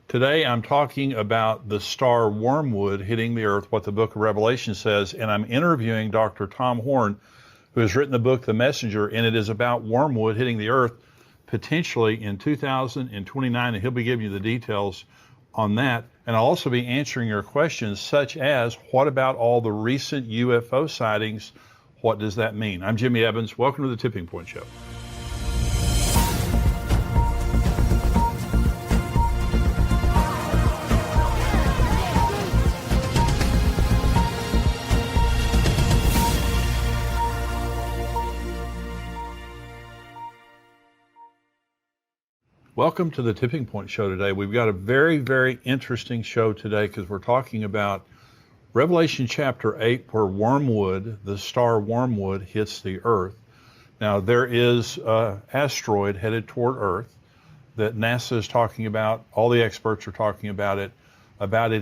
Today I'm talking about the star wormwood hitting the earth, what the book of Revelation says, and I'm interviewing Dr. Tom Horn, who has written the book The Messenger, and it is about wormwood hitting the earth potentially in 2029, and he'll be giving you the details on that. And I'll also be answering your questions such as, what about all the recent UFO sightings? What does that mean? I'm Jimmy Evans. Welcome to the Tipping Point Show. Welcome to the Tipping Point Show today. We've got a very, very interesting show today because we're talking about Revelation chapter 8, where wormwood, the star wormwood, hits the earth. Now, there is an asteroid headed toward Earth that NASA is talking about. All the experts are talking about it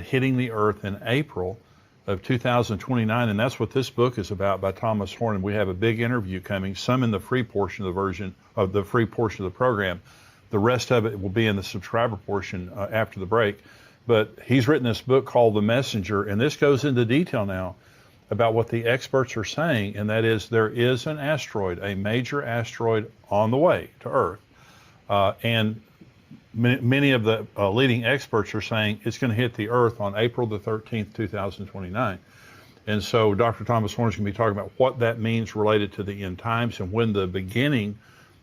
hitting the earth in April of 2029, and that's what this book is about by Thomas Horn. And we have a big interview coming, some in the free portion of the program. The rest of it will be in the subscriber portion after the break. But he's written this book called The Messenger, and this goes into detail now about what the experts are saying, and that is there is an asteroid, a major asteroid on the way to Earth. And many of the leading experts are saying it's going to hit the Earth on April the 13th, 2029. And so Dr. Thomas Horn is going to be talking about what that means related to the end times and when the beginning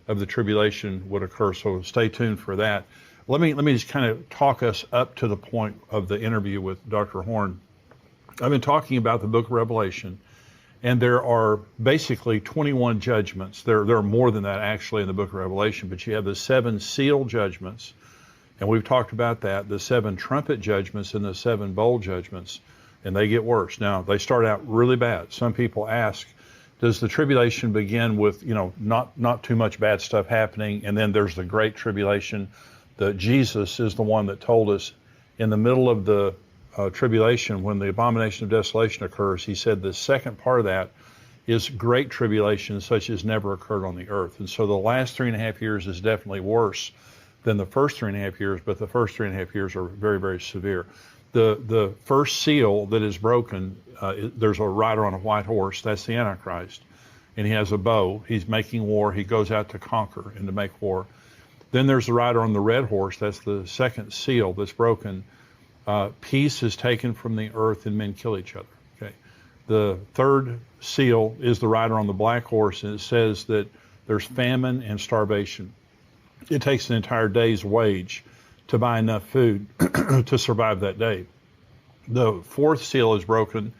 of the tribulation would occur. So stay tuned for that. Let me just kind of talk us up to the point of the interview with Dr. Horn. I've been talking about the book of Revelation, and there are basically 21 judgments. There are more than that actually in the book of Revelation, but you have the 7 seal judgments, and we've talked about that, the 7 trumpet judgments and the 7 bowl judgments, and they get worse. Now, they start out really bad. Some people ask, does the tribulation begin with, not too much bad stuff happening, and then there's the great tribulation? That Jesus is the one that told us in the middle of the tribulation, when the abomination of desolation occurs, he said the second part of that is great tribulation such as never occurred on the earth. And so the last 3.5 years is definitely worse than the first 3.5 years, but the first 3.5 years are very, very severe. The first seal that is broken, there's a rider on a white horse. That's the Antichrist. And he has a bow. He's making war. He goes out to conquer and to make war. Then there's the rider on the red horse. That's the second seal that's broken. Peace is taken from the earth and men kill each other. Okay. The third seal is the rider on the black horse, and it says that there's famine and starvation. It takes an entire day's wage to buy enough food to survive that day. The fourth seal is broken,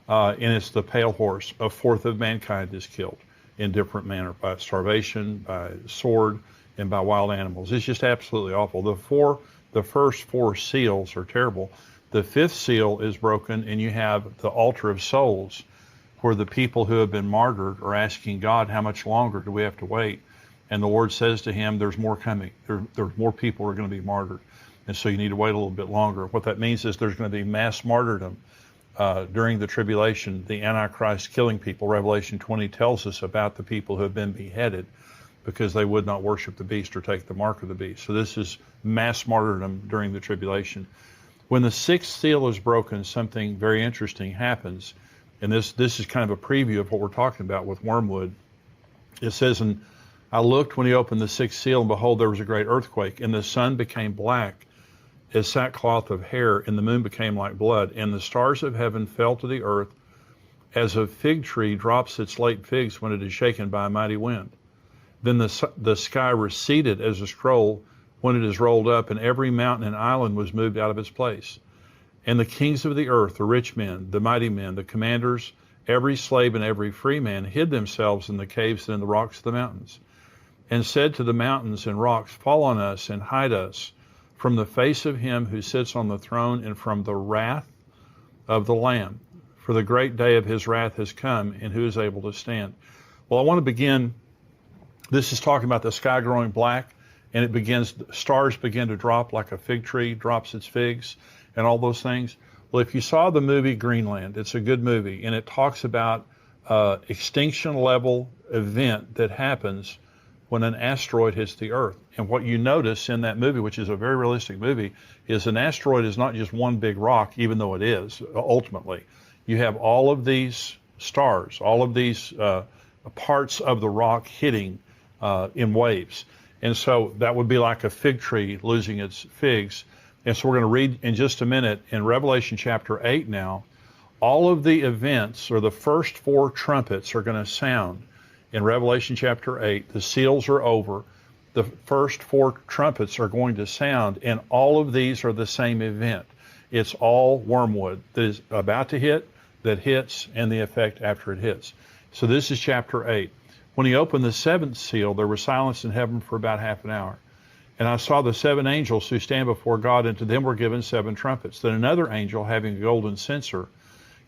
and it's the pale horse. A fourth of mankind is killed in different manner, by starvation, by sword, and by wild animals. It's just absolutely awful. The first 4 seals are terrible. The 5th seal is broken, and you have the altar of souls, where the people who have been martyred are asking God, how much longer do we have to wait? And the Lord says to him, there's more coming. There's more people who are going to be martyred. And so you need to wait a little bit longer. What that means is there's going to be mass martyrdom during the tribulation, the Antichrist killing people. Revelation 20 tells us about the people who have been beheaded because they would not worship the beast or take the mark of the beast. So this is mass martyrdom during the tribulation. When the 6th seal is broken, something very interesting happens. And this is kind of a preview of what we're talking about with wormwood. It says, and I looked when he opened the 6th seal, and behold, there was a great earthquake, and the sun became black as sackcloth of hair, and the moon became like blood, and the stars of heaven fell to the earth, as a fig tree drops its late figs when it is shaken by a mighty wind. Then the sky receded as a scroll when it is rolled up, and every mountain and island was moved out of its place. And the kings of the earth, the rich men, the mighty men, the commanders, every slave and every free man hid themselves in the caves and in the rocks of the mountains, and said to the mountains and rocks, fall on us and hide us from the face of him who sits on the throne and from the wrath of the Lamb. For the great day of his wrath has come, and who is able to stand? Well, I want to begin. This is talking about the sky growing black, and stars begin to drop like a fig tree drops its figs and all those things. Well, if you saw the movie Greenland, it's a good movie, and it talks about extinction level event that happens when an asteroid hits the Earth. And what you notice in that movie, which is a very realistic movie, is an asteroid is not just one big rock, even though it is, ultimately. You have all of these stars, all of these parts of the rock hitting in waves. And so that would be like a fig tree losing its figs. And so we're going to read in just a minute in Revelation chapter 8 now, all of the events, or the first 4 trumpets, are going to sound in Revelation chapter 8. The seals are over. The first 4 trumpets are going to sound, and all of these are the same event. It's all wormwood that is about to hit, that hits, and the effect after it hits. So this is chapter 8. When he opened the 7th seal, there was silence in heaven for about half an hour. And I saw the 7 angels who stand before God, and to them were given 7 trumpets. Then another angel, having a golden censer,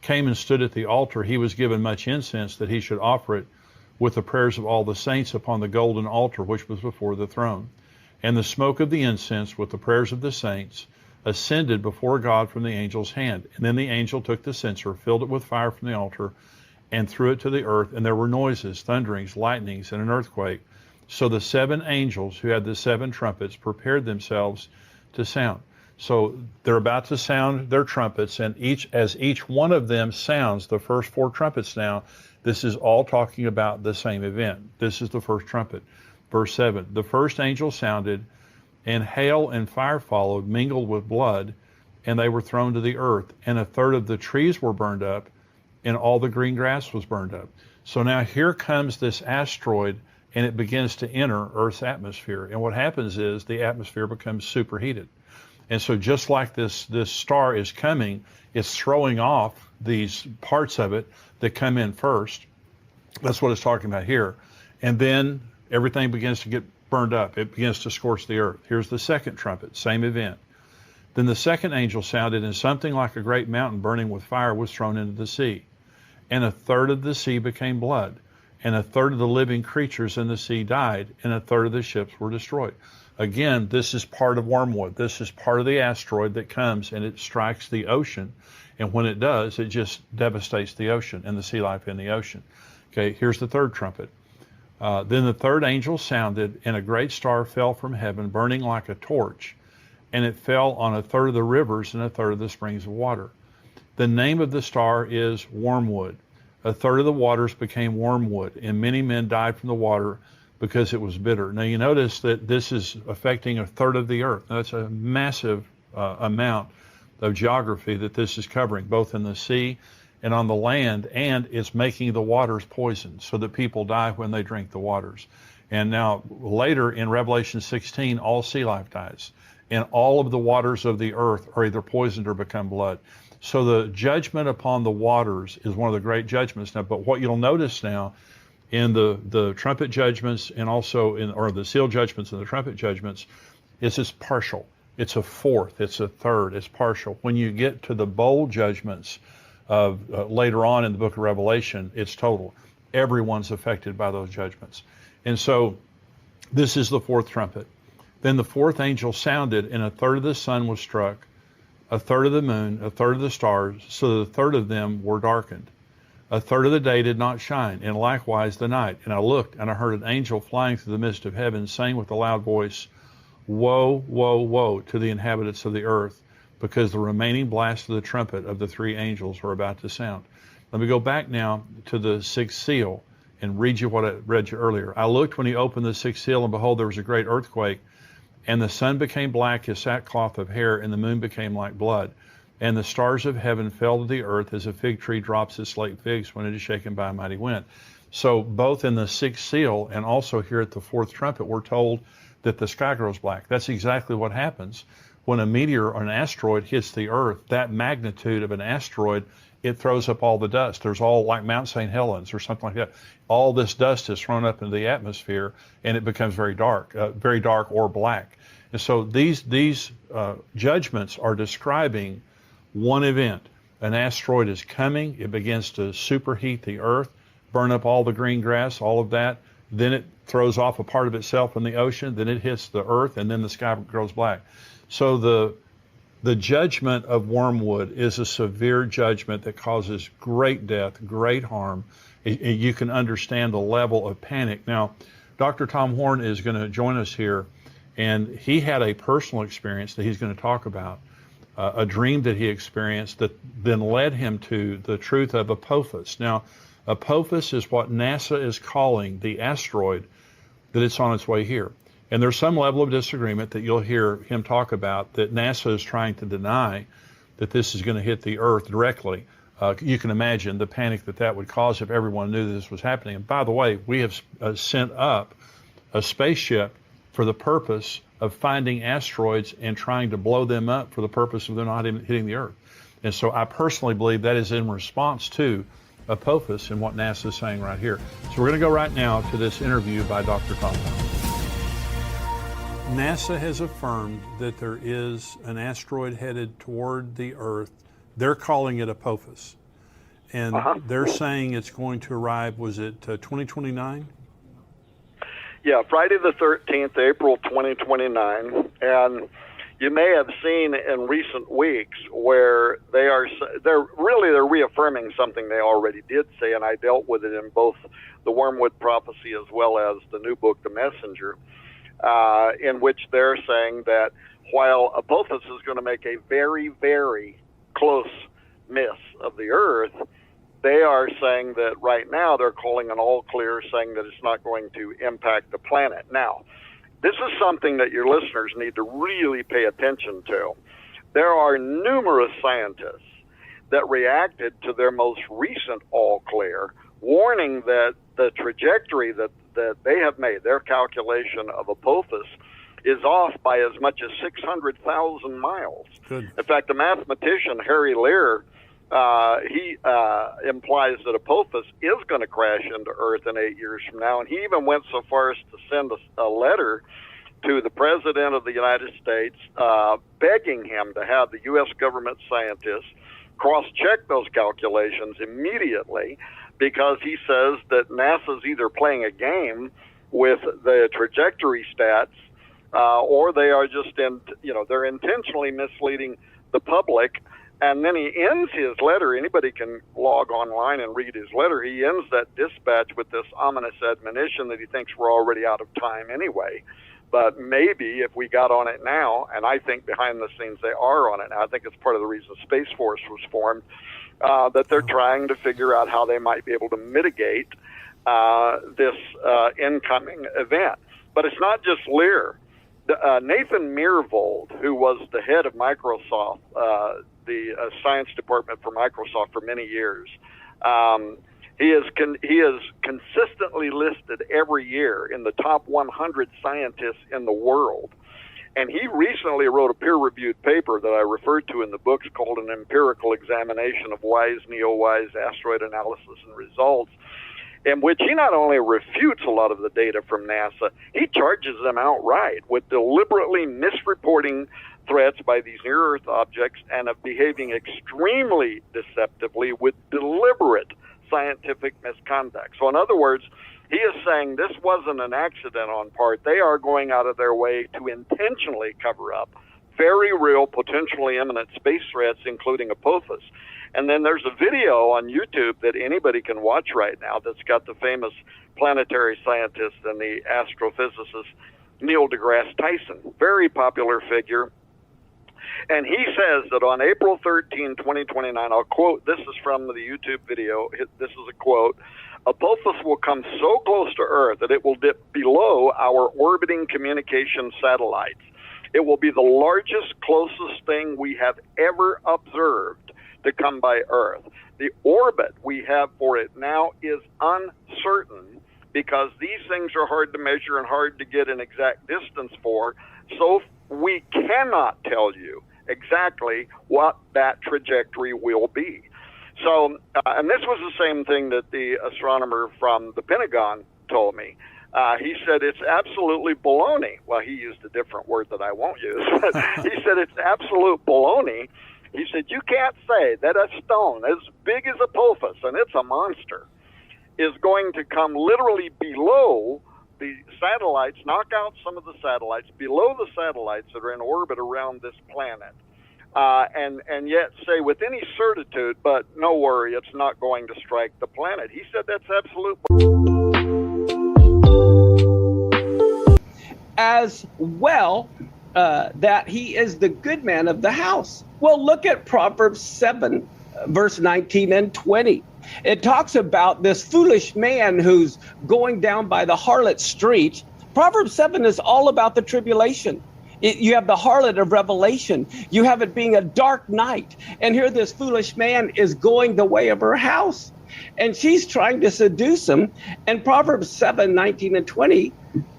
came and stood at the altar. He was given much incense, that he should offer it with the prayers of all the saints upon the golden altar which was before the throne. And the smoke of the incense with the prayers of the saints ascended before God from the angel's hand. And then the angel took the censer, filled it with fire from the altar, and threw it to the earth. And there were noises, thunderings, lightnings, and an earthquake. So the 7 angels who had the 7 trumpets prepared themselves to sound. So they're about to sound their trumpets, and as each one of them sounds the first 4 trumpets now, this is all talking about the same event. This is the first trumpet. Verse 7, the first angel sounded, and hail and fire followed, mingled with blood, and they were thrown to the earth. And a third of the trees were burned up, and all the green grass was burned up. So now here comes this asteroid, and it begins to enter Earth's atmosphere. And what happens is the atmosphere becomes superheated. And so just like this star is coming, it's throwing off these parts of it that come in first. That's what it's talking about here. And then everything begins to get burned up. It begins to scorch the earth. Here's the second trumpet, same event. Then the second angel sounded, and something like a great mountain burning with fire was thrown into the sea. And a third of the sea became blood, and a third of the living creatures in the sea died, and a third of the ships were destroyed. Again, this is part of wormwood. This is part of the asteroid that comes and it strikes the ocean. And when it does, it just devastates the ocean and the sea life in the ocean. Okay, here's the third trumpet. Then the third angel sounded, and a great star fell from heaven, burning like a torch, and it fell on a third of the rivers and a third of the springs of water. The name of the star is wormwood. A third of the waters became wormwood, and many men died from the water because it was bitter. Now you notice that this is affecting a third of the earth. Now, that's a massive amount of geography that this is covering, both in the sea and on the land, and it's making the waters poisoned so that people die when they drink the waters. And now later in Revelation 16, all sea life dies, and all of the waters of the earth are either poisoned or become blood. So the judgment upon the waters is one of the great judgments now. But what you'll notice now in the trumpet judgments, and also or the seal judgments and the trumpet judgments, is it's partial. It's a fourth, it's a third, it's partial. When you get to the bowl judgments of later on in the book of Revelation, it's total. Everyone's affected by those judgments. And so this is the fourth trumpet. Then the fourth angel sounded, and a third of the sun was struck, a third of the moon, a third of the stars, so that a third of them were darkened. A third of the day did not shine, and likewise the night. And I looked, and I heard an angel flying through the midst of heaven, saying with a loud voice, Woe, woe, woe to the inhabitants of the earth, because the remaining blast of the trumpet of the 3 angels were about to sound. Let me go back now to the 6th seal and read you what I read you earlier. I looked when he opened the 6th seal, and behold, there was a great earthquake, and the sun became black as sackcloth of hair, and the moon became like blood. And the stars of heaven fell to the earth as a fig tree drops its late figs when it is shaken by a mighty wind. So both in the 6th seal and also here at the 4th trumpet, we're told that the sky grows black. That's exactly what happens when a meteor or an asteroid hits the earth. That magnitude of an asteroid, it throws up all the dust. There's all like Mount St. Helens or something like that. All this dust is thrown up into the atmosphere, and it becomes very dark or black. And so these judgments are describing one event. An asteroid is coming. It begins to superheat the earth, burn up all the green grass, all of that. Then it throws off a part of itself in the ocean. Then it hits the earth, and then the sky grows black. So the judgment of wormwood is a severe judgment that causes great death, great harm. You can understand the level of panic. Now, Dr. Tom Horn is going to join us here, and he had a personal experience that he's going to talk about, a dream that he experienced that then led him to the truth of Apophis. Now, Apophis is what NASA is calling the asteroid that it's on its way here. And there's some level of disagreement that you'll hear him talk about, that NASA is trying to deny that this is going to hit the Earth directly. You can imagine the panic that would cause if everyone knew this was happening. And by the way, we have sent up a spaceship for the purpose of finding asteroids and trying to blow them up for the purpose of them not hitting the Earth. And so I personally believe that is in response to Apophis and what NASA is saying right here. So we're going to go right now to this interview by Dr. Tom Horn. NASA has affirmed that there is an asteroid headed toward the Earth. They're calling it Apophis. And they're saying it's going to arrive, was it 2029? Yeah, Friday the 13th, April 2029. And you may have seen in recent weeks where they're reaffirming something they already did say, and I dealt with it in both the Wormwood Prophecy as well as the new book, The Messenger, in which they're saying that while Apophis is going to make a very, very close miss of the Earth, they are saying that right now they're calling an all clear, saying that it's not going to impact the planet. Now, this is something that your listeners need to really pay attention to. There are numerous scientists that reacted to their most recent all clear, warning that the trajectory that they have made, their calculation of Apophis, is off by as much as 600,000 miles. Good. In fact, the mathematician Harry Lear, he implies that Apophis is going to crash into Earth in 8 years from now, and he even went so far as to send a letter to the President of the United States begging him to have the U.S. government scientists cross-check those calculations immediately, because he says that NASA's either playing a game with the trajectory stats, or they are just they're intentionally misleading the public. And then he ends his letter. Anybody can log online and read his letter. He ends that dispatch with this ominous admonition that he thinks we're already out of time anyway. But maybe if we got on it now, and I think behind the scenes they are on it now, I think it's part of the reason Space Force was formed, that they're trying to figure out how they might be able to mitigate this incoming event. But it's not just Lear. Nathan Myhrvold, who was the head of Microsoft, the science department for Microsoft for many years, he is consistently listed every year in the top 100 scientists in the world. And he recently wrote a peer-reviewed paper that I referred to in the books called An Empirical Examination of Wise, Neo-Wise Asteroid Analysis and Results, in which he not only refutes a lot of the data from NASA, he charges them outright with deliberately misreporting threats by these near-Earth objects and of behaving extremely deceptively with deliberate scientific misconduct. So in other words, he is saying this wasn't an accident on part. They are going out of their way to intentionally cover up very real, potentially imminent space threats, including Apophis. And then there's a video on YouTube that anybody can watch right now that's got the famous planetary scientist and the astrophysicist Neil deGrasse Tyson, very popular figure. And he says that on April 13, 2029, I'll quote, this is from the YouTube video, this is a quote, Apophis will come so close to Earth that it will dip below our orbiting communication satellites. It will be the largest, closest thing we have ever observed to come by Earth. The orbit we have for it now is uncertain because these things are hard to measure and hard to get an exact distance for, so we cannot tell you exactly what that trajectory will be. So, and this was the same thing that the astronomer from the Pentagon told me. He said it's absolutely baloney. Well, he used a different word that I won't use, but he said it's absolute baloney. He said, you can't say that a stone as big as Apophis, and it's a monster, is going to come literally below the satellites, knock out some of the satellites, below the satellites that are in orbit around this planet, and yet say with any certitude, but no worry, it's not going to strike the planet. He said that's absolute as well, that he is the good man of the house. Well, look at Proverbs 7, verse 19 and 20. It talks about this foolish man who's going down by the harlot street. Proverbs 7 is all about the tribulation. You have the harlot of Revelation. You have it being a dark night. And here this foolish man is going the way of her house. And she's trying to seduce him. And Proverbs 7, 19 and 20,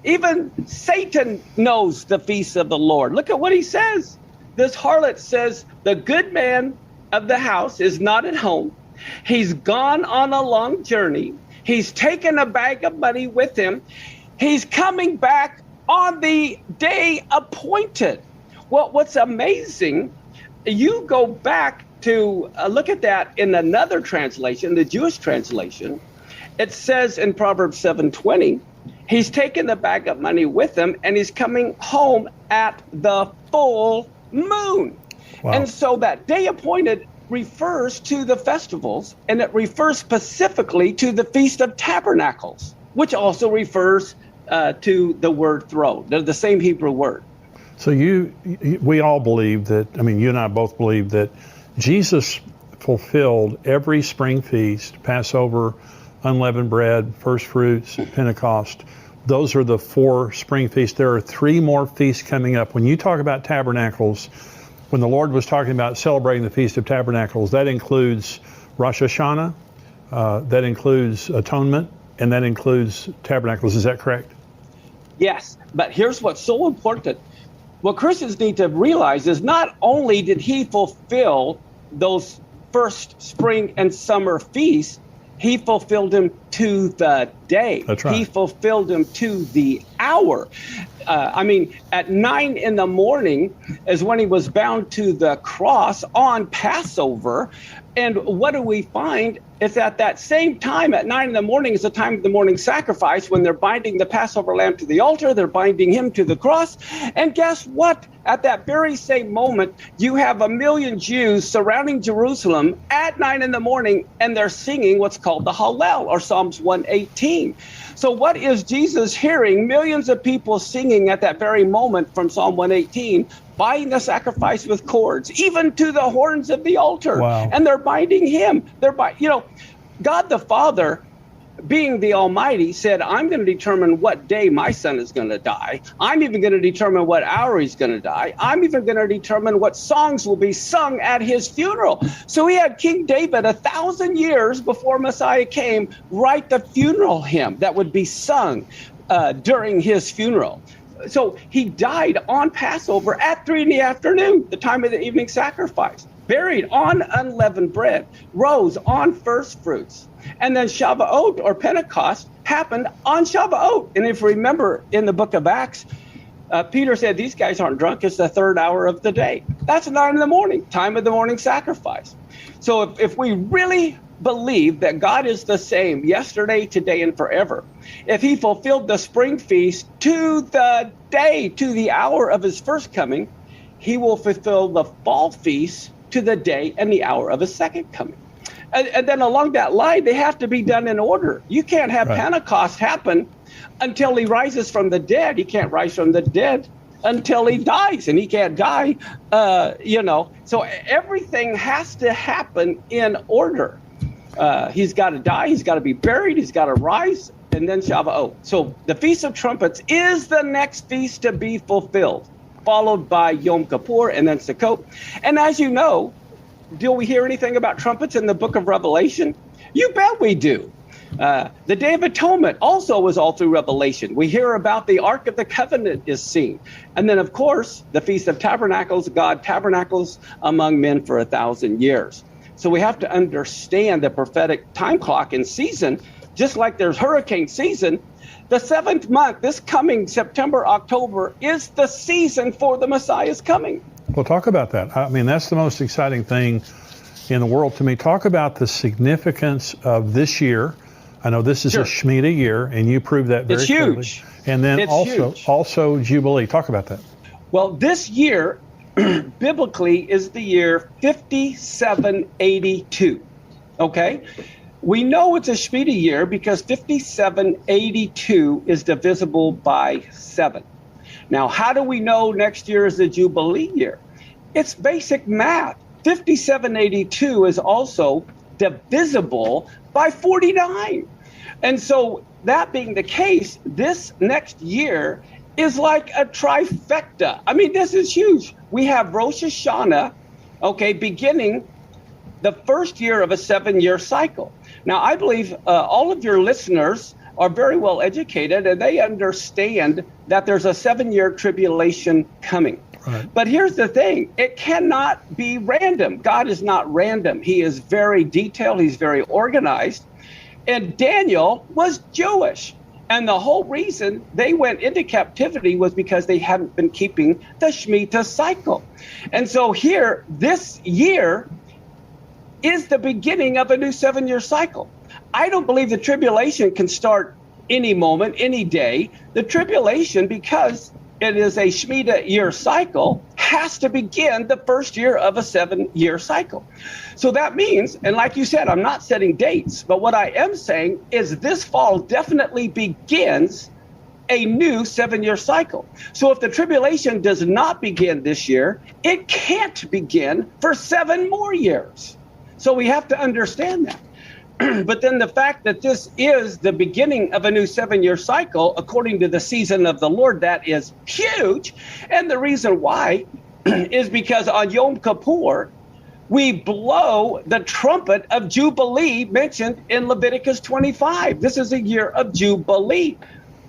even Satan knows the feasts of the Lord. Look at what he says. This harlot says, the good man of the house is not at home. He's gone on a long journey. He's taken a bag of money with him. He's coming back on the day appointed. Well, what's amazing, you go back to look at that in another translation, the Jewish translation. It says in Proverbs 7:20, he's taken the bag of money with him and he's coming home at the full moon. Wow. And so that day appointed refers to the festivals, and it refers specifically to the Feast of Tabernacles, which also refers to the word throne. They're the same Hebrew word. So we all believe that, you and I both believe that Jesus fulfilled every spring feast, Passover, unleavened bread, first fruits, Pentecost. Those are the 4 spring feasts. There are 3 more feasts coming up. When you talk about tabernacles, when the Lord was talking about celebrating the Feast of Tabernacles, that includes Rosh Hashanah, that includes Atonement, and that includes Tabernacles. Is that correct? Yes, but here's what's so important. What Christians need to realize is not only did he fulfill those first spring and summer feasts, he fulfilled them to the day. That's right. He fulfilled them to the hour. At 9 in the morning is when he was bound to the cross on Passover. And what do we find? It's at that same time, at 9 in the morning, is the time of the morning sacrifice when they're binding the Passover lamb to the altar. They're binding him to the cross. And guess what? At that very same moment, you have 1 million Jews surrounding Jerusalem at 9 in the morning, and they're singing what's called the Hallel, or Psalms 118. So what is Jesus hearing? Millions of people singing at that very moment from Psalm 118, binding the sacrifice with cords, even to the horns of the altar. Wow. And they're binding him. God the Father, being the Almighty, said, I'm going to determine what day my son is going to die. I'm even going to determine what hour he's going to die. I'm even going to determine what songs will be sung at his funeral. So he had King David 1,000 years before Messiah came write the funeral hymn that would be sung during his funeral. So he died on Passover at 3 in the afternoon, the time of the evening sacrifice, buried on unleavened bread, rose on first fruits. And then Shavuot, or Pentecost, happened on Shavuot. And if you remember in the book of Acts, Peter said, these guys aren't drunk. It's the 3rd hour of the day. That's 9 in the morning, time of the morning sacrifice. So if we really believe that God is the same yesterday, today, and forever, if he fulfilled the spring feast to the day, to the hour of his first coming, he will fulfill the fall feast to the day and the hour of his second coming. And then along that line, they have to be done in order. You can't have Pentecost happen until he rises from the dead. He can't rise from the dead until he dies, and he can't die, So everything has to happen in order. He's got to die, he's got to be buried, he's got to rise, and then Shavuot. So the Feast of Trumpets is the next feast to be fulfilled, followed by Yom Kippur and then Sukkot. And as you know, do we hear anything about trumpets in the book of Revelation? You bet we do. The Day of Atonement also was all through Revelation. We hear about the Ark of the Covenant is seen. And then, of course, the Feast of Tabernacles, God tabernacles among men for 1,000 years. So we have to understand the prophetic time clock and season, just like there's hurricane season. The 7th month, this coming September, October, is the season for the Messiah's coming. Well, talk about that. That's the most exciting thing in the world to me. Talk about the significance of this year. I know this is a Shemitah year, and you proved that very clearly. It's huge. And then also Jubilee. Talk about that. Well, this year, biblically, is the year 5782. Okay? We know it's a Shemitah year because 5782 is divisible by 7. Now, how do we know next year is the Jubilee year? It's basic math. 5782 is also divisible by 49. And so that being the case, this next year is like a trifecta. I mean, this is huge. We have Rosh Hashanah, beginning the first year of a 7-year cycle. Now, I believe all of your listeners are very well educated, and they understand that there's a 7-year tribulation coming. Right. But here's the thing. It cannot be random. God is not random. He is very detailed. He's very organized. And Daniel was Jewish. And the whole reason they went into captivity was because they hadn't been keeping the Shemitah cycle. And so here, this year is the beginning of a new 7-year cycle. I don't believe the tribulation can start any moment, any day. The tribulation, because it is a Shemitah year cycle, has to begin the first year of a 7-year cycle. So that means, and like you said, I'm not setting dates, but what I am saying is this fall definitely begins a new 7-year cycle. So if the tribulation does not begin this year, it can't begin for 7 more years. So we have to understand that. But then the fact that this is the beginning of a new 7-year cycle, according to the season of the Lord, that is huge. And the reason why is because on Yom Kippur, we blow the trumpet of Jubilee mentioned in Leviticus 25. This is a year of Jubilee.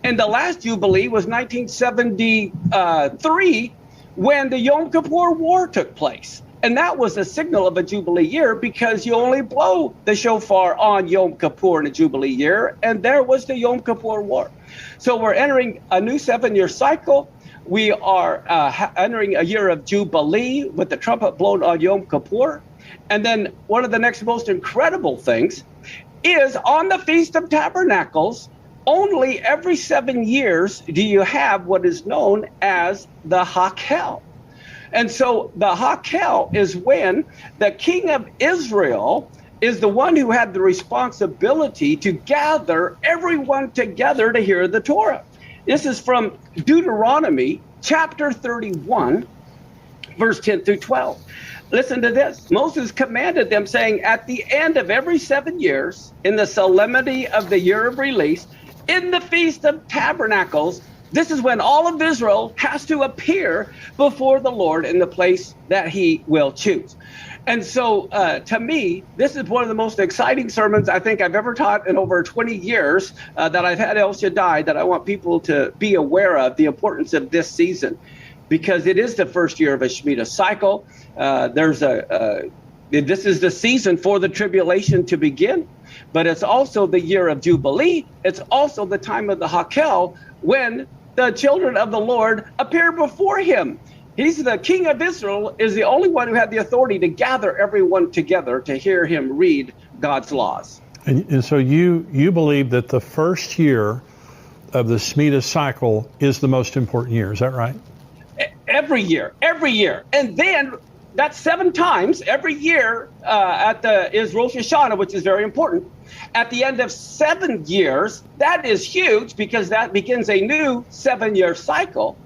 And the last Jubilee was 1973 when the Yom Kippur War took place. And that was a signal of a Jubilee year because you only blow the shofar on Yom Kippur in a Jubilee year. And there was the Yom Kippur War. So we're entering a new 7-year cycle. We are entering a year of Jubilee with the trumpet blown on Yom Kippur. And then one of the next most incredible things is on the Feast of Tabernacles, only every 7 years do you have what is known as the Hakel. And so the Hakel is when the king of Israel is the one who had the responsibility to gather everyone together to hear the Torah. This is from Deuteronomy chapter 31, verse 10 through 12. Listen to this. Moses commanded them, saying, at the end of every 7 years, in the solemnity of the year of release, in the Feast of Tabernacles, this is when all of Israel has to appear before the Lord in the place that he will choose. And so to me, this is one of the most exciting sermons I think I've ever taught in over 20 years that I've had El Shaddai, that I want people to be aware of the importance of this season, because it is the first year of a Shemitah cycle. This is the season for the tribulation to begin, but it's also the year of Jubilee. It's also the time of the Hakel, when the children of the Lord appear before him. He's the king of Israel, is the only one who had the authority to gather everyone together to hear him read God's laws. And so you believe that the first year of the Shemitah cycle is the most important year, is that right? Every year. And then that's 7 times every year is Rosh Hashanah, which is very important. At the end of 7 years, that is huge because that begins a new 7-year cycle.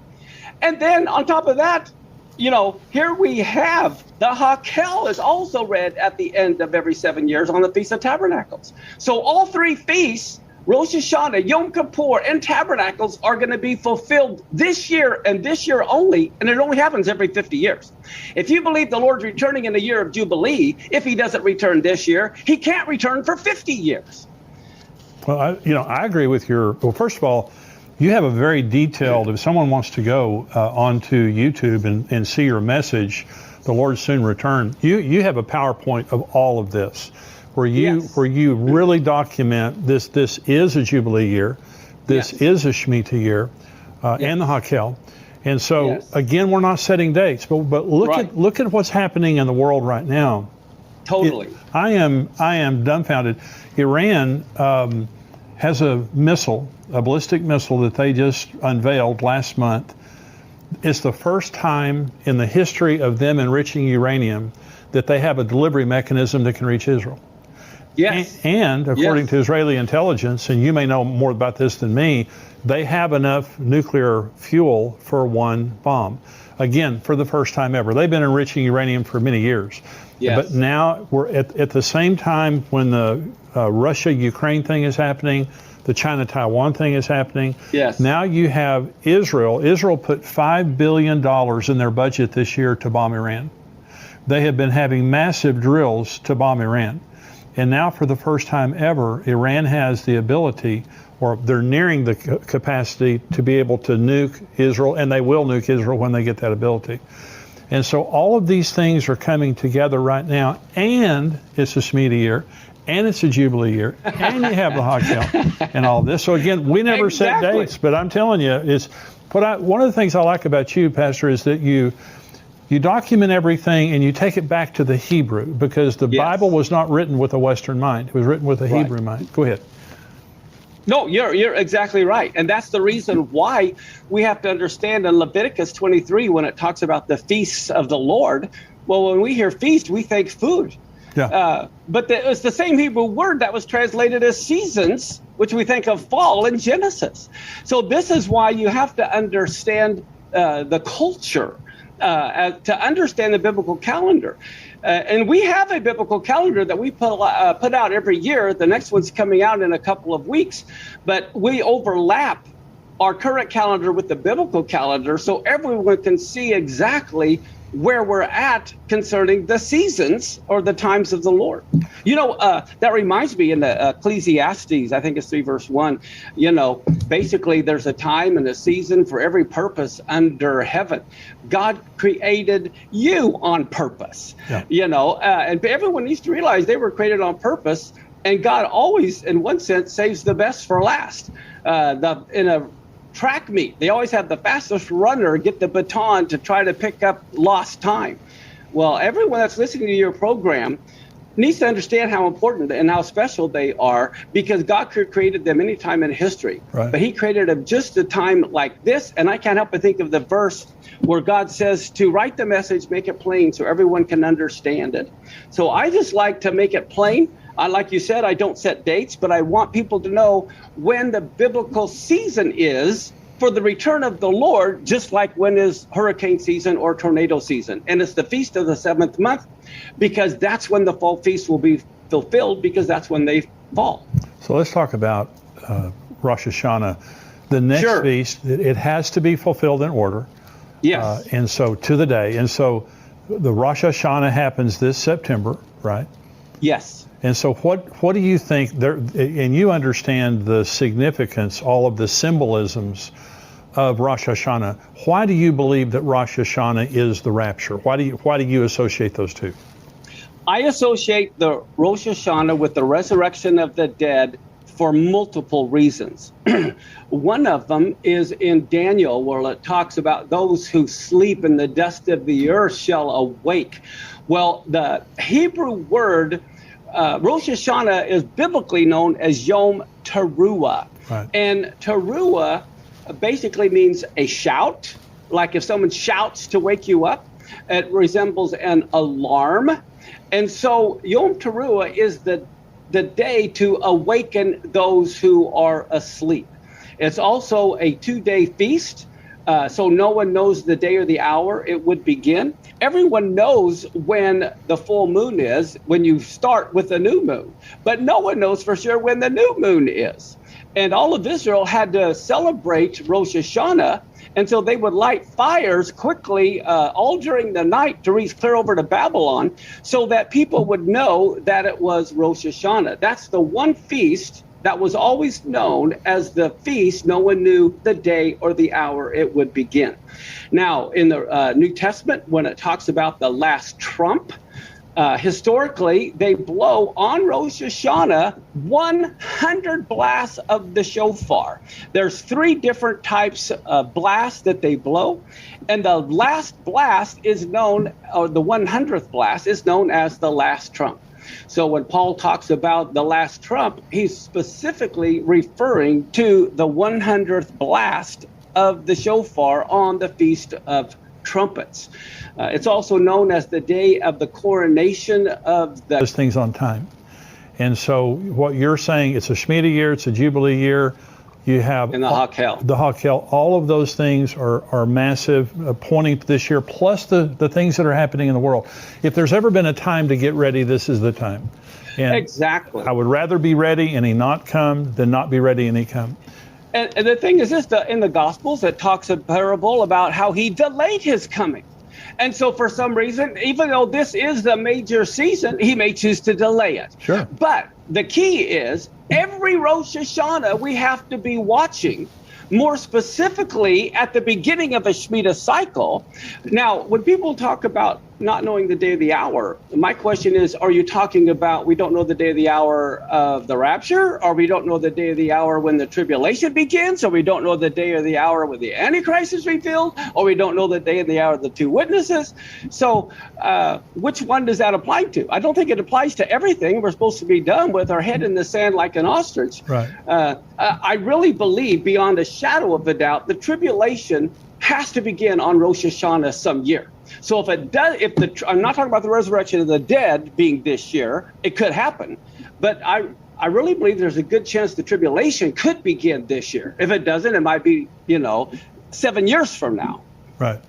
And then on top of that, here we have the Hakel is also read at the end of every 7 years on the Feast of Tabernacles. So all 3 feasts, Rosh Hashanah, Yom Kippur, and Tabernacles, are going to be fulfilled this year and this year only, and it only happens every 50 years. If you believe the Lord's returning in the year of Jubilee, if he doesn't return this year, he can't return for 50 years. Well, I agree with well, first of all, you have a very detailed, if someone wants to go onto YouTube and see your message, the Lord soon return, you have a PowerPoint of all of this. Where you really document this is a Jubilee year, this is a Shemitah year, and the Hakel. And so again, we're not setting dates, but look at what's happening in the world right now. Totally. I am dumbfounded. Iran has a ballistic missile that they just unveiled last month. It's the first time in the history of them enriching uranium that they have a delivery mechanism that can reach Israel. Yes. And according to Israeli intelligence, and you may know more about this than me, they have enough nuclear fuel for one bomb. Again, for the first time ever. They've been enriching uranium for many years. Yes. But now we're at the same time when the Russia-Ukraine thing is happening, the China-Taiwan thing is happening. Yes. Now you have Israel. Israel put $5 billion in their budget this year to bomb Iran. They have been having massive drills to bomb Iran. And now for the first time ever, Iran has the ability, or they're nearing the capacity to be able to nuke Israel, and they will nuke Israel when they get that ability. And so all of these things are coming together right now, and it's a Shemitah year, and it's a Jubilee year, and you have the Hagel and all this. So again, we never set dates, but I'm telling you, one of the things I like about you, Pastor, is that you document everything and you take it back to the Hebrew, because the Bible was not written with a Western mind. It was written with a Hebrew mind. Go ahead. No, you're exactly right. And that's the reason why we have to understand in Leviticus 23, when it talks about the feasts of the Lord, well, when we hear feast, we think food. Yeah. But it's the same Hebrew word that was translated as seasons, which we think of fall in Genesis. So this is why you have to understand the culture to understand the biblical calendar. And we have a biblical calendar that we put out every year. The next one's coming out in a couple of weeks, but we overlap our current calendar with the biblical calendar so everyone can see exactly where we're at concerning the seasons or the times of the Lord. That reminds me in the Ecclesiastes, I think it's 3 verse 1, basically there's a time and a season for every purpose under heaven. God created you on purpose, and everyone needs to realize they were created on purpose, and God always, in one sense, saves the best for last. In a track meet, they always have the fastest runner get the baton to try to pick up lost time. Well, everyone that's listening to your program needs to understand how important and how special they are, because God created them any time in history. Right. But he created them just a time like this. And I can't help but think of the verse where God says to write the message, make it plain so everyone can understand it. So I just like to make it plain. Like you said, I don't set dates, but I want people to know when the biblical season is for the return of the Lord, just like when is hurricane season or tornado season. And it's the feast of the 7th month, because that's when the fall feast will be fulfilled, because that's when they fall. So let's talk about Rosh Hashanah. The next feast, it has to be fulfilled in order. Yes. And so to the day. And so the Rosh Hashanah happens this September, right? Yes. And so what do you think there, and you understand the significance, all of the symbolisms of Rosh Hashanah. Why do you believe that Rosh Hashanah is the rapture? Why do you associate those two? I associate the Rosh Hashanah with the resurrection of the dead for multiple reasons. One of them is in Daniel, where it talks about those who sleep in the dust of the earth shall awake. Well, the Hebrew word Rosh Hashanah is biblically known as Yom Teruah. Right. And Teruah basically means a shout, like if someone shouts to wake you up. It resembles an alarm. And so Yom Teruah is the day to awaken those who are asleep. It's also a 2-day feast. So no one knows the day or the hour it would begin. Everyone knows when the full moon is, when you start with the new moon, but no one knows for sure when the new moon is. And all of Israel had to celebrate Rosh Hashanah, and so they would light fires quickly all during the night to reach clear over to Babylon, so that people would know that it was Rosh Hashanah. That's the one feast that was always known as the feast. No one knew the day or the hour it would begin. Now, in the New Testament, when it talks about the last trump, historically, they blow on Rosh Hashanah 100 blasts of the shofar. There's 3 different types of blasts that they blow, and the last blast is known, or the 100th blast is known as the last trump. So when Paul talks about the last trump, he's specifically referring to the 100th blast of the shofar on the Feast of Trumpets. It's also known as the day of the coronation of the... Those things on time. And so what you're saying, it's a Shemitah year, it's a Jubilee year. You have in the Hakel. The Hakel. All of those things are massive, pointing to this year, plus the things that are happening in the world. If there's ever been a time to get ready, this is the time. And exactly. I would rather be ready and he not come than not be ready and he come. And the thing is this, in the Gospels, it talks a parable about how he delayed his coming. And so for some reason, even though this is the major season, he may choose to delay it. Sure. But the key is every Rosh Hashanah, we have to be watching, more specifically at the beginning of a Shemitah cycle. Now, when people talk about not knowing the day of the hour, my question is, are you talking about we don't know the day of the hour of the rapture, or we don't know the day of the hour when the tribulation begins, or we don't know the day of the hour when the Antichrist is revealed, or we don't know the day of the hour of the two witnesses? So which one does that apply to? I don't think it applies to everything. We're supposed to be done with our head in the sand like an ostrich. Right. I really believe beyond a shadow of a doubt, the tribulation has to begin on Rosh Hashanah some year. So if it does, I'm not talking about the resurrection of the dead being this year, it could happen. But I really believe there's a good chance the tribulation could begin this year. If it doesn't, it might be, 7 years from now. Right.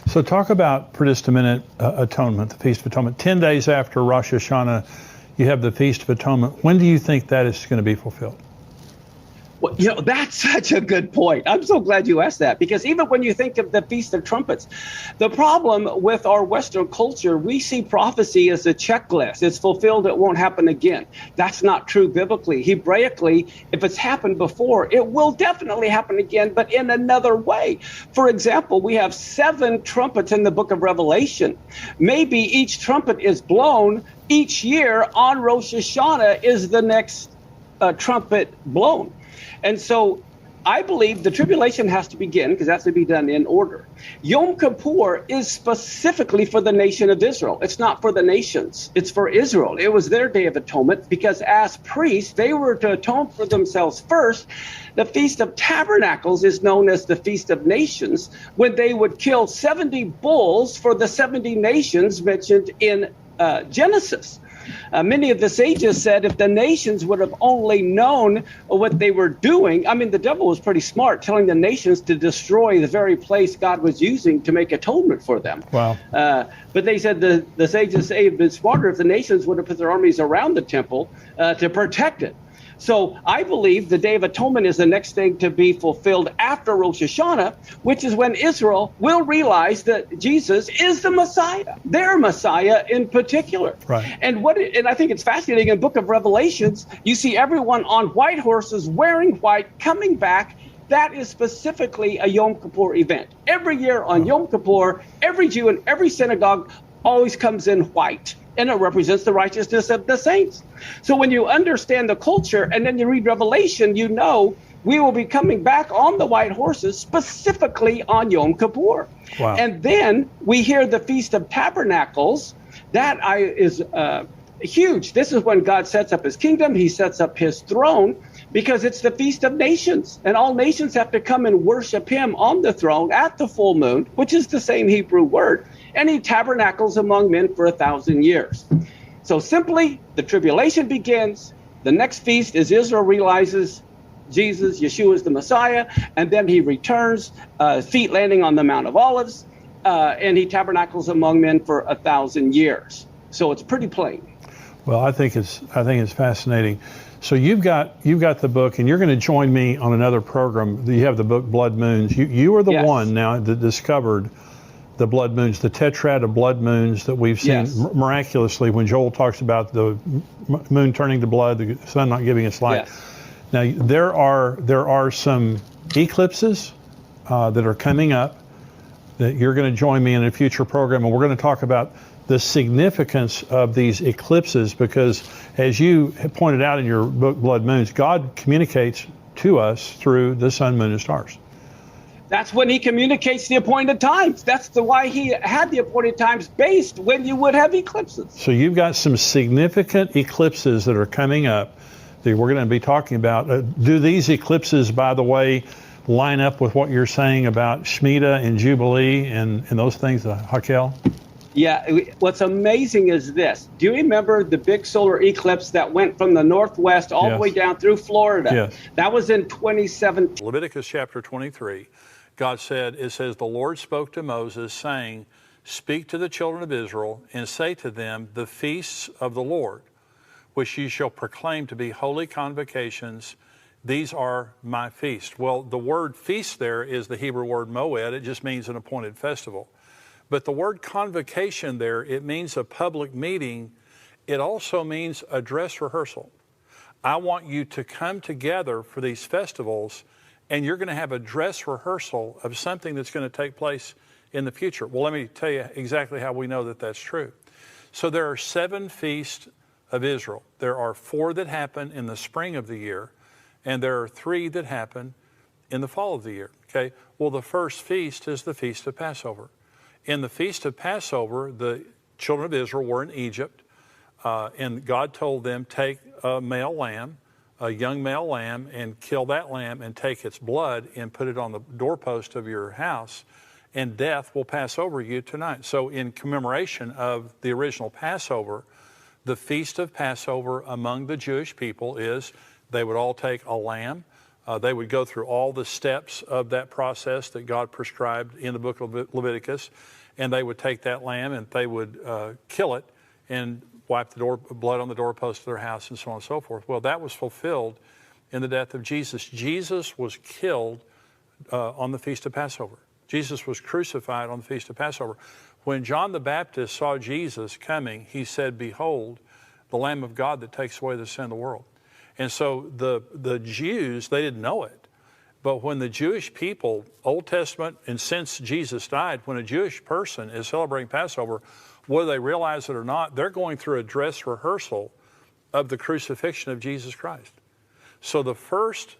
So talk about, for just a minute, Atonement, the Feast of Atonement. 10 days after Rosh Hashanah, you have the Feast of Atonement. When do you think that is going to be fulfilled? Well, that's such a good point. I'm so glad you asked that, because even when you think of the Feast of Trumpets, the problem with our Western culture, we see prophecy as a checklist. It's fulfilled, it won't happen again. That's not true biblically. Hebraically, if it's happened before, it will definitely happen again, but in another way. For example, we have 7 trumpets in the book of Revelation. Maybe each trumpet is blown each year on Rosh Hashanah is the next trumpet blown. And so I believe the tribulation has to begin because that's to be done in order. Yom Kippur is specifically for the nation of Israel. It's not for the nations. It's for Israel. It was their day of atonement because as priests, they were to atone for themselves first. The Feast of Tabernacles is known as the Feast of Nations, when they would kill 70 bulls for the 70 nations mentioned in Genesis. Many of the sages said if the nations would have only known what they were doing, the devil was pretty smart, telling the nations to destroy the very place God was using to make atonement for them. Wow. But they said the sages say it would have been smarter if the nations would have put their armies around the temple to protect it. So I believe the Day of Atonement is the next thing to be fulfilled after Rosh Hashanah, which is when Israel will realize that Jesus is the Messiah, their Messiah in particular. Right. And I think it's fascinating in the book of Revelations, you see everyone on white horses wearing white coming back. That is specifically a Yom Kippur event. Every year on Yom Kippur, every Jew in every synagogue always comes in white, and it represents the righteousness of the saints. So when you understand the culture and then you read Revelation, we will be coming back on the white horses, specifically on Yom Kippur. Wow. And then we hear the Feast of Tabernacles. That is huge. This is when God sets up his kingdom. He sets up his throne because it's the Feast of Nations. And all nations have to come and worship him on the throne at the full moon, which is the same Hebrew word. And he tabernacles among men for 1,000 years. So simply, the tribulation begins. The next feast is Israel realizes Yeshua is the Messiah, and then he returns, feet landing on the Mount of Olives, and he tabernacles among men for 1,000 years. So it's pretty plain. Well, I think it's fascinating. So you've got the book, and you're going to join me on another program. You have the book Blood Moons. You are the Yes. one now that discovered the blood moons, the tetrad of blood moons that we've seen Yes. miraculously when Joel talks about the moon turning to blood, the sun not giving its light. Yes. Now there are some eclipses that are coming up that you're going to join me in a future program, and we're going to talk about the significance of these eclipses because, as you pointed out in your book Blood Moons, God communicates to us through the sun, moon, and stars. That's when he communicates the appointed times. That's why he had the appointed times based when you would have eclipses. So you've got some significant eclipses that are coming up that we're going to be talking about. Do these eclipses, by the way, line up with what you're saying about Shemitah and Jubilee and those things, Hakel? Yeah, what's amazing is this. Do you remember the big solar eclipse that went from the northwest all the way Yes. down through Florida? Yes. That was in 2017. Leviticus chapter 23, God said, it says, the Lord spoke to Moses, saying, speak to the children of Israel and say to them, the feasts of the Lord, which ye shall proclaim to be holy convocations, these are my feasts. Well, the word feast there is the Hebrew word moed. It just means an appointed festival. But the word convocation there, it means a public meeting. It also means a dress rehearsal. I want you to come together for these festivals, and you're going to have a dress rehearsal of something that's going to take place in the future. Well, let me tell you exactly how we know that that's true. So there are 7 feasts of Israel. There are 4 that happen in the spring of the year, and there are 3 that happen in the fall of the year. Okay. Well, the first feast is the Feast of Passover. In the Feast of Passover, the children of Israel were in Egypt, and God told them, take a male lamb, a young male lamb, and kill that lamb and take its blood and put it on the doorpost of your house, and death will pass over you tonight. So in commemoration of the original Passover, the Feast of Passover among the Jewish people is they would all take a lamb. They would go through all the steps of that process that God prescribed in the book of Leviticus, and they would take that lamb and they would kill it and wipe the blood on the doorpost of their house and so on and so forth. Well, that was fulfilled in the death of Jesus. Jesus was killed on the Feast of Passover. Jesus was crucified on the Feast of Passover. When John the Baptist saw Jesus coming, he said, behold, the Lamb of God that takes away the sin of the world. And so the Jews, they didn't know it. But when the Jewish people, Old Testament, and since Jesus died, when a Jewish person is celebrating Passover, whether they realize it or not, they're going through a dress rehearsal of the crucifixion of Jesus Christ. So the first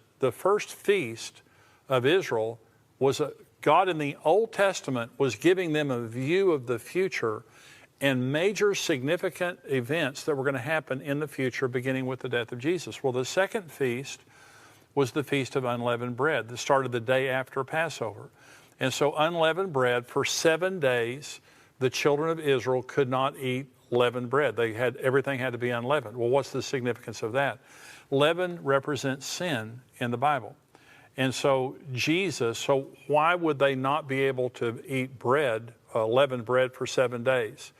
feast of Israel was God in the Old Testament was giving them a view of the future and major significant events that were going to happen in the future, beginning with the death of Jesus. Well, the second feast was the Feast of Unleavened Bread that started the day after Passover. And so unleavened bread, for 7 days, the children of Israel could not eat leavened bread. Everything had to be unleavened. Well, what's the significance of that? Leaven represents sin in the Bible. And so so why would they not be able to eat bread, leavened bread, for 7 days?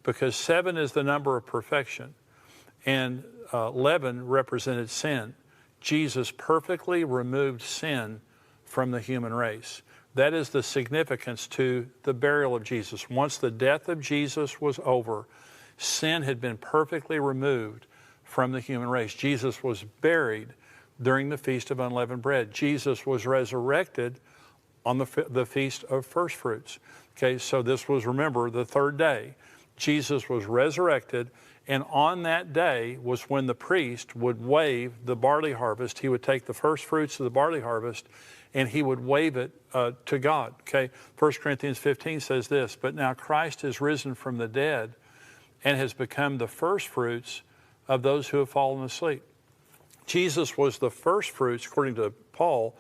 Because 7 is the number of perfection, and leaven represented sin. Jesus perfectly removed sin from the human race. That is the significance to the burial of Jesus. Once the death of Jesus was over, sin had been perfectly removed from the human race. Jesus was buried during the Feast of Unleavened Bread. Jesus was resurrected on the Feast of First Fruits. Okay, so this was, remember, the 3rd day. Jesus was resurrected, and on that day was when the priest would wave the barley harvest. He would take the first fruits of the barley harvest and he would wave it to God. Okay, 1 Corinthians 15 says this, but now Christ is risen from the dead and has become the first fruits of those who have fallen asleep. Jesus was the first fruits, according to Paul,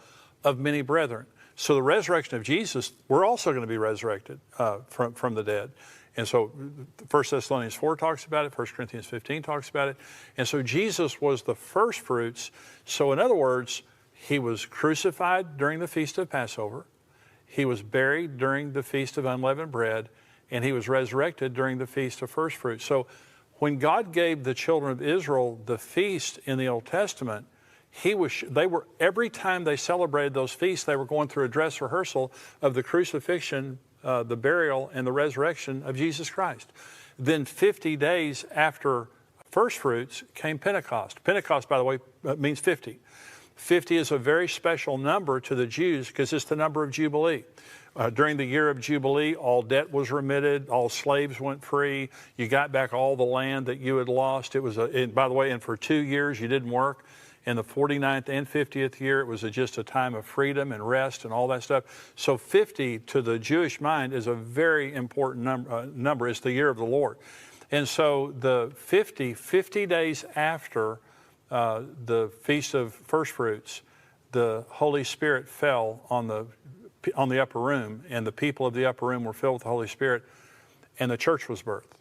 of many brethren. So the resurrection of Jesus, we're also going to be resurrected from the dead. And so 1 Thessalonians 4 talks about it, 1 Corinthians 15 talks about it. And so Jesus was the first fruits. So in other words, he was crucified during the Feast of Passover. He was buried during the Feast of Unleavened Bread. And he was resurrected during the Feast of First Fruits. So when God gave the children of Israel the feast in the Old Testament, every time they celebrated those feasts, they were going through a dress rehearsal of the crucifixion, the burial, and the resurrection of Jesus Christ. Then 50 days after First Fruits came Pentecost. Pentecost, by the way, means 50. 50 is a very special number to the Jews because it's the number of Jubilee. During the year of Jubilee, all debt was remitted, all slaves went free, you got back all the land that you had lost. It was, by the way, and for 2 years you didn't work. In the 49th and 50th year, it was just a time of freedom and rest and all that stuff. So 50 to the Jewish mind is a very important number. It's the year of the Lord. And so the 50 days after the Feast of First Fruits, the Holy Spirit fell on the upper room, and the people of the upper room were filled with the Holy Spirit. and the church was birthed.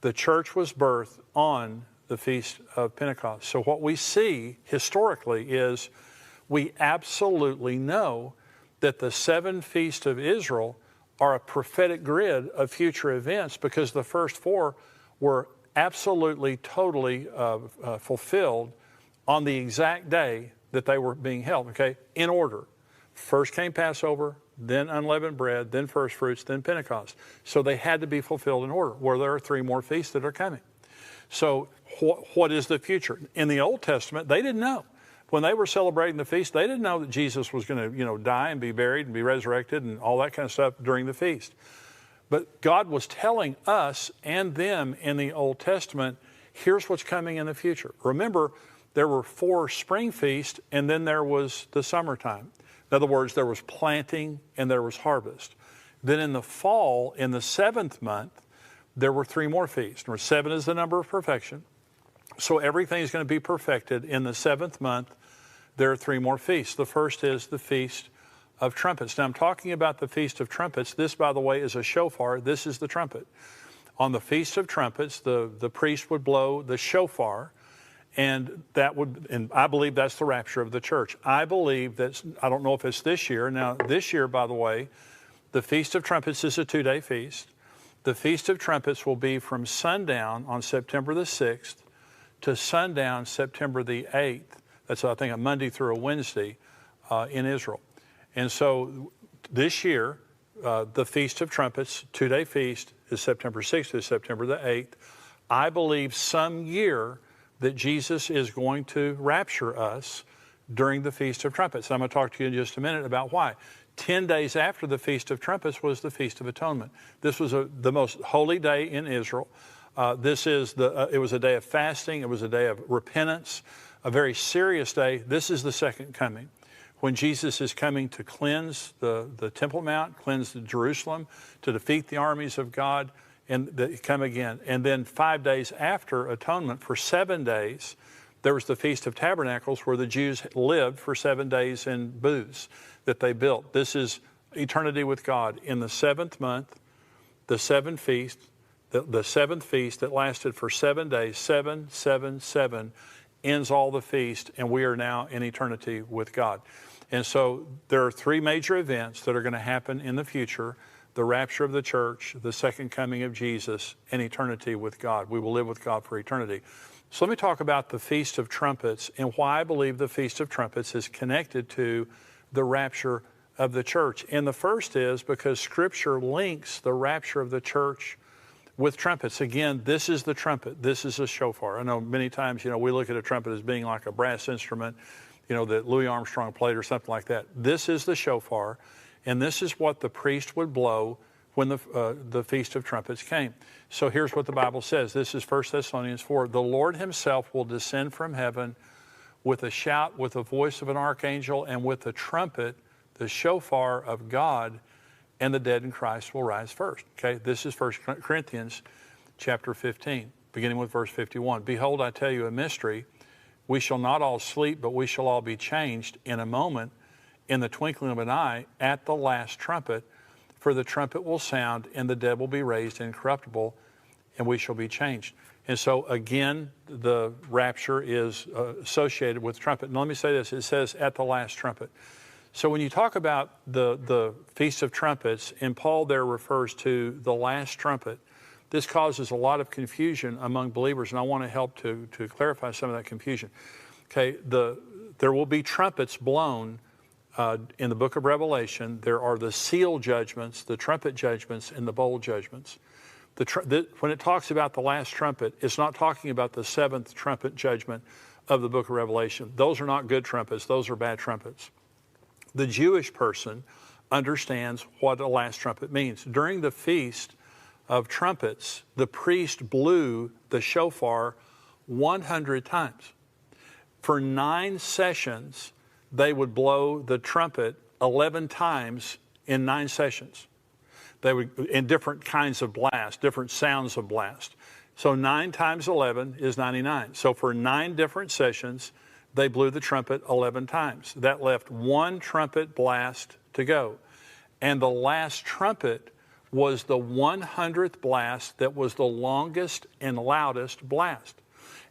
The church was birthed on the Feast of Pentecost. So what we see historically is we absolutely know that the 7 feasts of Israel are a prophetic grid of future events, because the first 4 were absolutely, totally fulfilled on the exact day that they were being held, okay, in order. First came Passover, then unleavened bread, then first fruits, then Pentecost. So they had to be fulfilled in order, where there are 3 more feasts that are coming. So what is the future? In the Old Testament, they didn't know. When they were celebrating the feast, they didn't know that Jesus was going to, die and be buried and be resurrected and all that kind of stuff during the feast. But God was telling us and them in the Old Testament, here's what's coming in the future. Remember, there were 4 spring feasts, and then there was the summertime. In other words, there was planting and there was harvest. Then in the fall, in the 7th month, there were 3 more feasts. Remember, 7 is the number of perfection. So everything is going to be perfected. In the 7th month, there are 3 more feasts. The first is the Feast of Trumpets. Now, I'm talking about the Feast of Trumpets. This, by the way, is a shofar. This is the trumpet. On the Feast of Trumpets, the priest would blow the shofar, and I believe that's the rapture of the church. I believe that's, I don't know if it's this year. Now, this year, by the way, the Feast of Trumpets is a 2-day feast. The Feast of Trumpets will be from sundown on September the 6th to sundown September the 8th. That's, I think, a Monday through a Wednesday in Israel. And so this year, the Feast of Trumpets, 2-day feast, is September 6th to September the 8th. I believe some year that Jesus is going to rapture us during the Feast of Trumpets. And I'm going to talk to you in just a minute about why. 10 days after the Feast of Trumpets was the Feast of Atonement. This was the most holy day in Israel. It was a day of fasting. It was a day of repentance, a very serious day. This is the second coming, when Jesus is coming to cleanse the Temple Mount, cleanse Jerusalem, to defeat the armies of God, and come again. And then 5 days after atonement, for 7 days, there was the Feast of Tabernacles, where the Jews lived for 7 days in booths that they built. This is eternity with God. In the 7th month, the 7th feast, the 7th feast that lasted for 7 days, 7, 7, 7, ends all the feast, and we are now in eternity with God. And so there are 3 major events that are going to happen in the future: the rapture of the church, the second coming of Jesus, and eternity with God. We will live with God for eternity. So let me talk about the Feast of Trumpets and why I believe the Feast of Trumpets is connected to the rapture of the church. And the first is because Scripture links the rapture of the church with trumpets. Again, this is the trumpet. This is a shofar. I know many times, we look at a trumpet as being like a brass instrument, that Louis Armstrong played or something like that. This is the shofar, and this is what the priest would blow when the Feast of Trumpets came. So here's what the Bible says. This is 1 Thessalonians 4. The Lord himself will descend from heaven with a shout, with the voice of an archangel, and with the trumpet, the shofar of God, and the dead in Christ will rise first. Okay, this is 1 Corinthians chapter 15, beginning with verse 51. Behold, I tell you a mystery. We shall not all sleep, but we shall all be changed in a moment, in the twinkling of an eye, at the last trumpet. For the trumpet will sound, and the dead will be raised incorruptible, and we shall be changed. And so, again, the rapture is associated with trumpet. And let me say this. It says, at the last trumpet. So when you talk about the Feast of Trumpets, and Paul there refers to the last trumpet, this causes a lot of confusion among believers, and I want to help to clarify some of that confusion. Okay, there will be trumpets blown in the book of Revelation. There are the seal judgments, the trumpet judgments, and the bowl judgments. When it talks about the last trumpet, it's not talking about the 7th trumpet judgment of the book of Revelation. Those are not good trumpets. Those are bad trumpets. The Jewish person understands what a last trumpet means. During the Feast of Trumpets, the priest blew the shofar 100 times. For 9 sessions, they would blow the trumpet 11 times in 9 sessions. They would, in different kinds of blast, different sounds of blast. So 9 times 11 is 99. So for 9 different sessions, they blew the trumpet 11 times. That left 1 trumpet blast to go. And the last trumpet was the 100th blast that was the longest and loudest blast.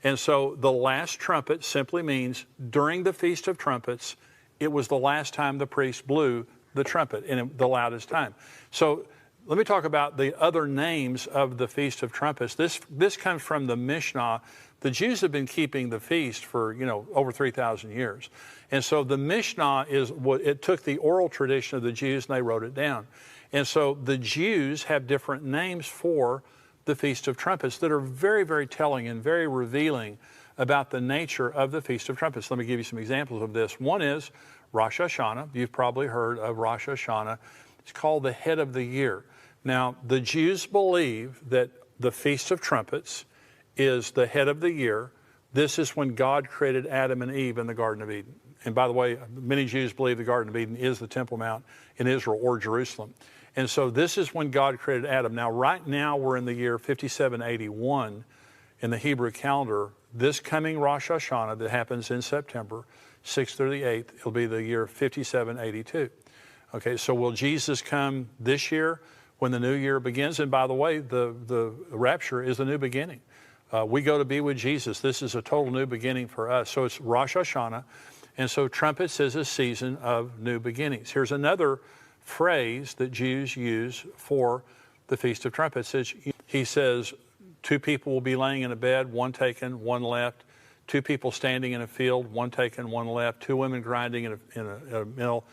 And so the last trumpet simply means during the Feast of Trumpets, it was the last time the priest blew the trumpet in the loudest time. So let me talk about the other names of the Feast of Trumpets. This comes from the Mishnah. The Jews have been keeping the feast for, over 3,000 years. And so the Mishnah it took the oral tradition of the Jews and they wrote it down. And so the Jews have different names for the Feast of Trumpets that are very, very telling and very revealing about the nature of the Feast of Trumpets. Let me give you some examples of this. One is Rosh Hashanah. You've probably heard of Rosh Hashanah. It's called the head of the year. Now, the Jews believe that the Feast of Trumpets is the head of the year. This is when God created Adam and Eve in the Garden of Eden. And by the way, many Jews believe the Garden of Eden is the Temple Mount in Israel or Jerusalem. And so this is when God created Adam. Now, right now, we're in the year 5781 in the Hebrew calendar. This coming Rosh Hashanah that happens in September, 6th through the 8th, it'll be the year 5782. Okay, so will Jesus come this year when the new year begins? And by the way, the rapture is the new beginning. We go to be with Jesus. This is a total new beginning for us. So it's Rosh Hashanah. And so trumpets is a season of new beginnings. Here's another phrase that Jews use for the Feast of Trumpets. He says, two people will be laying in a bed, one taken, one left. Two people standing in a field, one taken, one left. Two women grinding in a mill,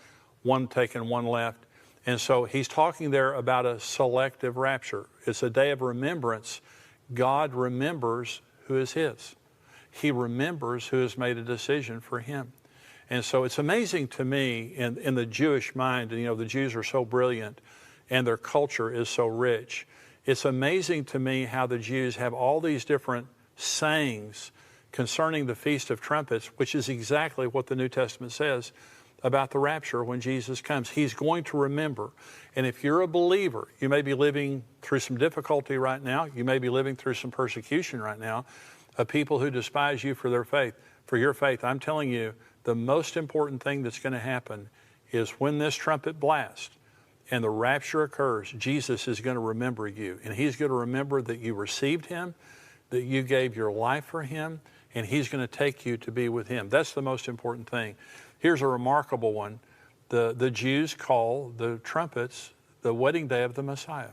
one taken, one left. And so he's talking there about a selective rapture. It's a day of remembrance. God remembers who is his. He remembers who has made a decision for him. And so it's amazing to me in the Jewish mind, and the Jews are so brilliant and their culture is so rich. It's amazing to me how the Jews have all these different sayings concerning the Feast of Trumpets, which is exactly what the New Testament says about the rapture when Jesus comes. He's going to remember. And if you're a believer, you may be living through some difficulty right now. You may be living through some persecution right now of people who despise you for their faith. For your faith, I'm telling you, the most important thing that's going to happen is when this trumpet blasts and the rapture occurs, Jesus is going to remember you. And he's going to remember that you received him, that you gave your life for him, and he's going to take you to be with him. That's the most important thing. Here's a remarkable one. The Jews call the trumpets the wedding day of the Messiah.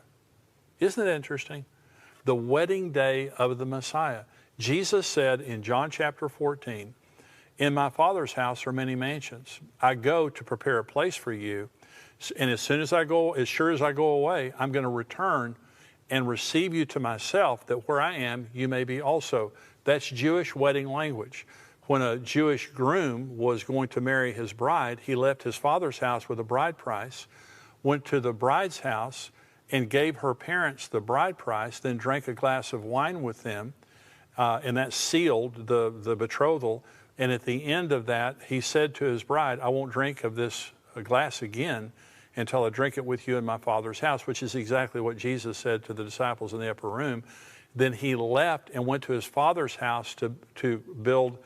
Isn't it interesting? The wedding day of the Messiah. Jesus said in John chapter 14, in my Father's house are many mansions. I go to prepare a place for you. And as sure as I go away, I'm going to return and receive you to myself, that where I am, you may be also. That's Jewish wedding language. When a Jewish groom was going to marry his bride, he left his father's house with a bride price, went to the bride's house and gave her parents the bride price, then drank a glass of wine with them, and that sealed the betrothal. And at the end of that, he said to his bride, I won't drink of this glass again until I drink it with you in my Father's house, which is exactly what Jesus said to the disciples in the upper room. Then he left and went to his Father's house to build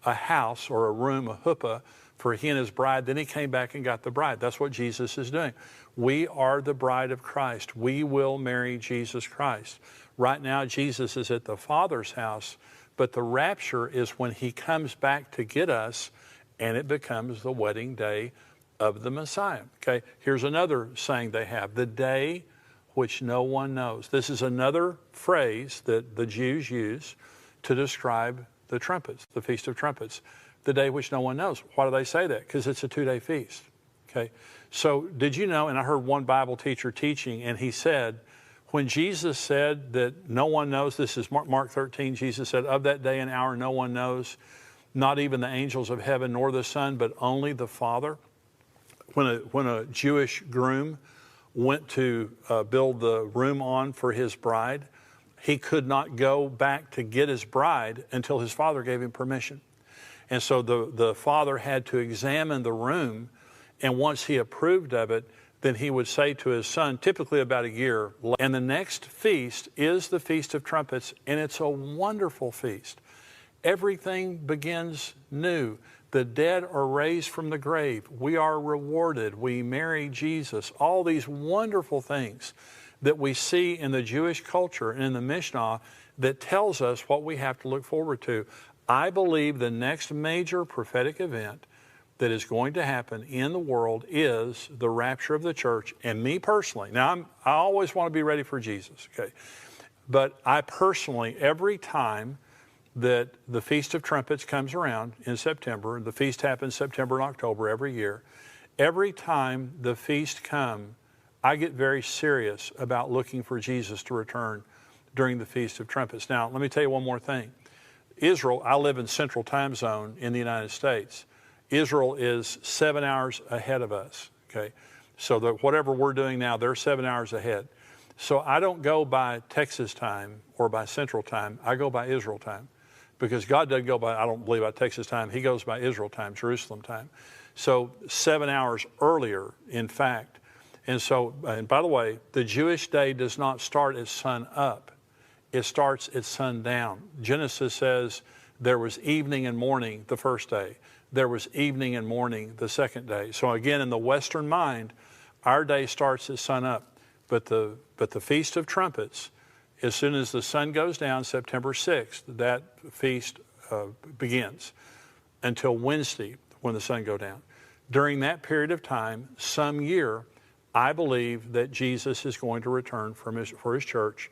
a house or a room, a huppah, for he and his bride. Then he came back and got the bride. That's what Jesus is doing. We are the bride of Christ. We will marry Jesus Christ. Right now, Jesus is at the Father's house, but the rapture is when he comes back to get us, and it becomes the wedding day of the Messiah. Okay, here's another saying they have, the day which no one knows. This is another phrase that the Jews use to describe the trumpets, the Feast of Trumpets, the day which no one knows. Why do they say that? Because it's a 2-day feast. Okay, so did you know, and I heard one Bible teacher teaching, and he said, when Jesus said that no one knows, this is Mark 13, Jesus said, of that day and hour no one knows, not even the angels of heaven nor the Son, but only the Father. When a Jewish groom went to build the room on for his bride, he could not go back to get his bride until his father gave him permission. And so the father had to examine the room, and once he approved of it, then he would say to his son, typically about a year, and the next feast is the Feast of Trumpets, and it's a wonderful feast. Everything begins new. The dead are raised from the grave. We are rewarded. We marry Jesus. All these wonderful things that we see in the Jewish culture and in the Mishnah that tells us what we have to look forward to. I believe the next major prophetic event that is going to happen in the world is the rapture of the church. And me personally, now I always want to be ready for Jesus, okay? But I personally, every time that the Feast of Trumpets comes around in September, the feast happens September and October every year, every time the feast comes, I get very serious about looking for Jesus to return during the Feast of Trumpets. Now, let me tell you one more thing. Israel, I live in Central Time Zone in the United States. Israel is 7 hours ahead of us, okay? So that whatever we're doing now, they're 7 hours ahead. So I don't go by Texas time or by Central Time. I go by Israel time, because God doesn't go by, I don't believe, by Texas time. He goes by Israel time, Jerusalem time. So 7 hours earlier, in fact. And so, and by the way, the Jewish day does not start at sun up. It starts at sundown. Genesis says there was evening and morning the first day. There was evening and morning the second day. So again, in the Western mind, our day starts at sun up. But the Feast of Trumpets, as soon as the sun goes down, September 6th, that feast begins until Wednesday when the sun goes down. During that period of time, some year, I believe that Jesus is going to return for his church,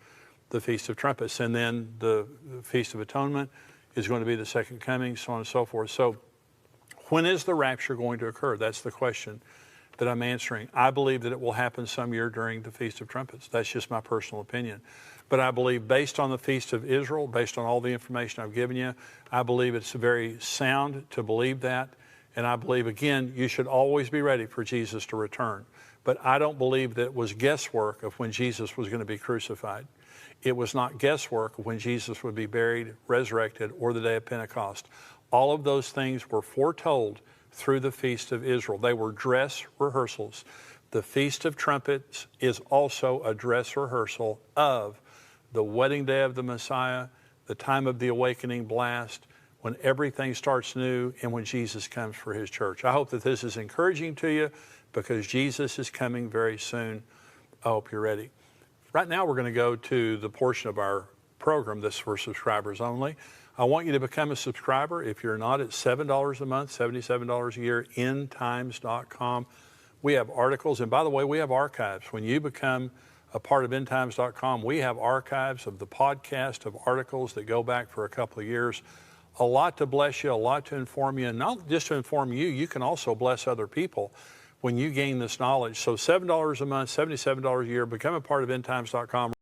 the Feast of Trumpets. And then the Feast of Atonement is going to be the second coming, so on and so forth. So when is the rapture going to occur? That's the question that I'm answering. I believe that it will happen some year during the Feast of Trumpets. That's just my personal opinion. But I believe, based on the Feast of Israel, based on all the information I've given you, I believe it's very sound to believe that. And I believe, again, you should always be ready for Jesus to return. But I don't believe that it was guesswork of when Jesus was going to be crucified. It was not guesswork of when Jesus would be buried, resurrected, or the day of Pentecost. All of those things were foretold through the Feast of Israel. They were dress rehearsals. The Feast of Trumpets is also a dress rehearsal of the wedding day of the Messiah, the time of the awakening blast, when everything starts new and when Jesus comes for his church. I hope that this is encouraging to you, because Jesus is coming very soon. I hope you're ready. Right now, we're going to go to the portion of our program that's for subscribers only. I want you to become a subscriber. If you're not, it's $7 a month, $77 a year, endtimes.com. We have articles, and by the way, we have archives. When you become a part of endtimes.com, we have archives of the podcast of articles that go back for a couple of years. A lot to bless you, a lot to inform you, and not just to inform you, you can also bless other people when you gain this knowledge. So $7 a month, $77 a year, become a part of endtimes.com.